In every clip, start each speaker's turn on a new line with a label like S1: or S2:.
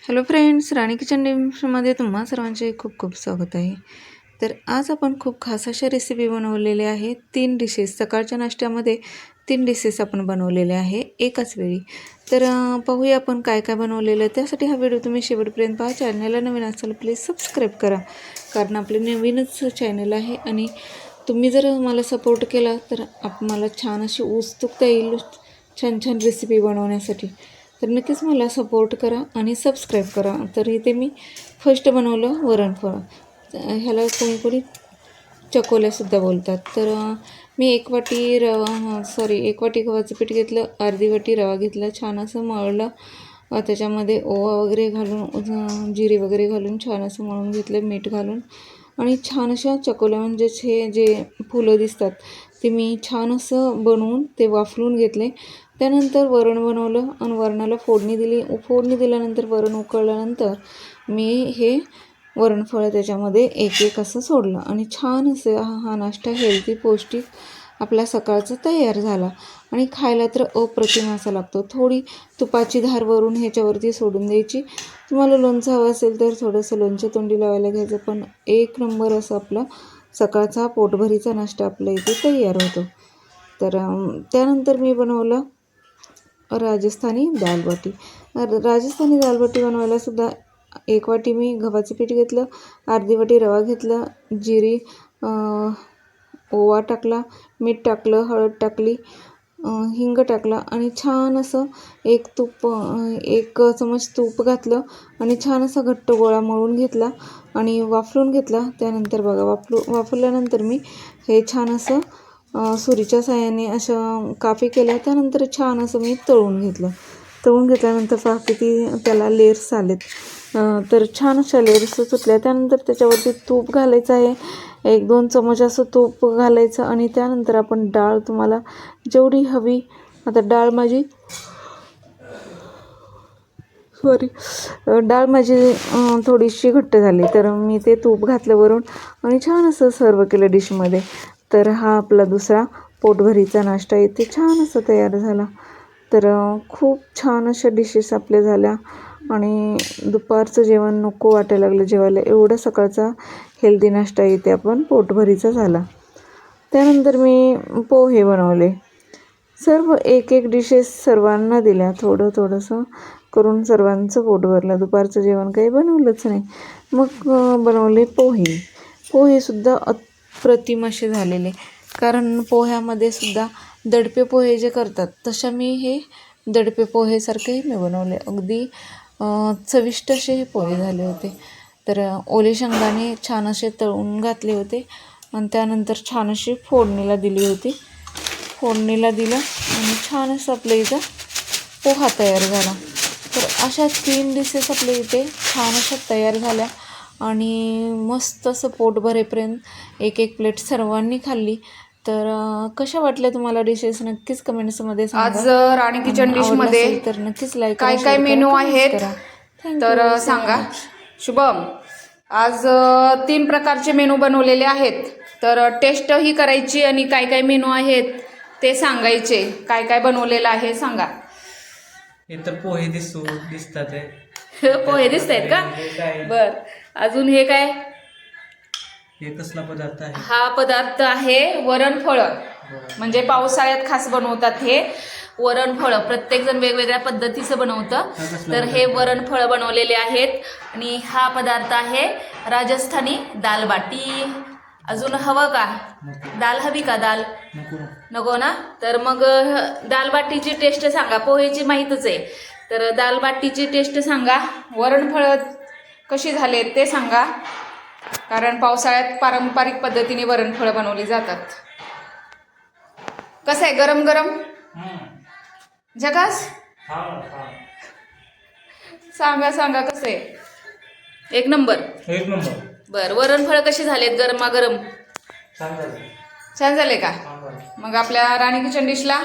S1: Hello friends, राणी kitchen डिशमध्ये तुम्हा सर्वांचे खूप खूप स्वागत आहे. तर आज आपण खूप खास अशा रेसिपी बनवलेल्या आहेत. 3 डिशेस सकाळच्या नाश्त्यामध्ये 3 डिशेस आपण बनवलेले आहे एकाच वेळी. तर पाहूया आपण काय काय बनवलेलं आहे. त्यासाठी हा व्हिडिओ तुम्ही शेवटपर्यंत पहा. चॅनलला नवीन असाल प्लीज सबस्क्राईब करा, कारण आपले नवीनच चॅनल आहे आणि तुम्ही जर मला सपोर्ट केला तर मला छान अशी उत्सुकता येईल छान छान रेसिपी बनवण्यासाठी. तर नक्कीच मला सपोर्ट करा आणि सबस्क्राईब करा. तर इथे मी फर्स्ट बनवलं वरणफळ. ह्याला कोणी कोणी चकोल्यासुद्धा बोलतात. तर मी एक वाटी गव्हाचं पीठ घेतलं, अर्धी वाटी रवा घेतला, छान असं मळलं. त्याच्यामध्ये ओवा वगैरे घालून जिरे वगैरे घालून छान असं मळून घेतलं, मीठ घालून. आणि छान अशा चकोल्या म्हणजेच हे जे फुलं दिसतात ते मी छान असं बनवून ते वाफलून घेतले. त्यानंतर वरण बनवलं आणि वरणाला फोडणी दिली. फोडणी दिल्यानंतर वरण उकळल्यानंतर मी हे वरणफळं त्याच्यामध्ये एक एक असं सोडलं आणि छान असं हा नाश्ता हेल्दी पौष्टिक आपला सकाळचा तयार झाला आणि खायला तर अप्रतिम असा लागतो. थोडी तुपाची धार वरून ह्याच्यावरती सोडून द्यायची. तुम्हाला लोणचं हवं असेल तर थोडंसं लोणचं तोंडी लावायला घ्यायचं. पण एक नंबर असं आपला सकाळचा पोटभरीचा नाश्ता आपल्या इथे तयार होतो. तर त्यानंतर मी बनवलं राजस्थानी दालबाटी. राजस्थानी दालबाटी बनवायला सुद्धा एक वाटी मी गव्हाचं पीठ घेतलं, अर्धी वाटी रवा घेतला, जिरी ओवा टाकला, मीठ टाकलं, हळद टाकली, हिंग टाकला आणि छान असं एक चमच तूप घातलं आणि छान असा घट्ट गोळा मळून घेतला आणि वाफलून घेतला. त्यानंतर बघा वाफवल्यानंतर मी हे छान असं सुरीच्या साहाय्याने अशा काफी केल्या. त्यानंतर छान असं मी तळून घेतलं. तळून घेतल्यानंतर पहा किती त्याला लेयर्स आलेत. तर छान अशा लेयर्स सुटल्या. त्यानंतर त्याच्यावरती तूप घालायचं आहे, 1-2 चमच असं तूप घालायचं आणि त्यानंतर आपण डाळ तुम्हाला जेवढी हवी, आता डाळ माझी थोडीशी घट्ट झाली तर मी ते तूप घातलं वरून आणि छान असं सर्व केलं डिशमध्ये. तर हा आपला दुसरा पोटभरीचा नाश्ता इथे छान असं तयार झाला. तर खूप छान अशा डिशेस आपल्या झाल्या आणि दुपारचं जेवण नको वाटायला लागलं जेवायला, एवढा सकाळचा हेल्दी नाश्ता इथे आपण पोटभरीचा झाला. त्यानंतर मी पोहे बनवले. सर्व एक एक डिशेस सर्वांना दिल्या, थोडंसं करून सर्वांचं पोट भरलं. दुपारचं जेवण काही बनवलंच नाही. मग बनवले पोहे. पोहेसुद्धा अप्रतिम असे झालेले, कारण पोह्यामध्ये सुद्धा दडपे पोहे जे करतात तशा मी हे दडपे पोहेसारखेही मी बनवले. अगदी चविष्ट असे हे पोहे झाले होते. तर ओले शेंगदाणे छान असे तळून घातले होते आणि त्यानंतर छान अशी फोडणीला दिली होती. फोडणीला दिलं आणि छान असं आपल्या इथं पोहा तयार झाला. तर अशा 3 डिशेस आपल्या इथे छान अशा तयार झाल्या आणि मस्त असं पोट भरेपर्यंत एक एक प्लेट सर्वांनी खाल्ली. तर कशा वाटल्या तुम्हाला डिशेस नक्कीच कमेंट्समध्ये सांगा.
S2: आज राणी किचन डिशमध्ये
S1: तर नक्कीच लाईक
S2: काय काय मेनू आहेत तर सांगा. शुभम, आज 3 प्रकारचे मेनू बनवलेले आहेत. तर टेस्ट ही करायची आणि काय काय मेनू आहेत ते सांगायचे. काय काय बनवलेलं आहे सांगा.
S3: हे तर पोहे दिसतात आहे.
S2: पोहे दिसत आहेत का? बर, अजून हे काय?
S3: हे कसला पदार्थ आहे?
S2: हा पदार्थ आहे वरणफळं. म्हणजे पावसाळ्यात खास बनवतात हे वरणफळं. प्रत्येकजण वेगवेगळ्या पद्धतीचं बनवतं. तर हे वरणफळं बनवलेले आहेत. आणि हा पदार्थ आहे राजस्थानी दालबाटी. अजून हवं का? दाल हवी का? दाल नको ना? तर मग दालबाटीची टेस्ट सांगा. पोहेची माहीतच आहे, तर दालबाटीची टेस्ट सांगा. वरणफळं कशी झाले ते सांगा, कारण पावसाळ्यात पारंपरिक पद्धतीने वरणफळं बनवली जातात. कसं आहे? गरम गरम झकास. सांगा कसं आहे? एक नंबर. बर, वरणफळं कशी झालेत? गरमागरम छान झाले का? मग आपल्या राणी किचन डिशला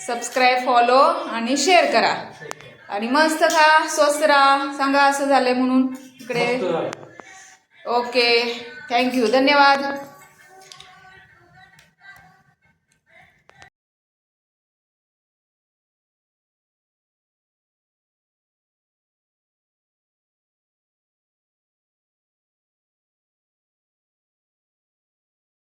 S2: सबस्क्राईब, फॉलो आणि शेअर करा. आणि मस्त खा, स्वस्त राहा. सांगा असं झालंय म्हणून इकडे. ओके, थँक्यू, धन्यवाद.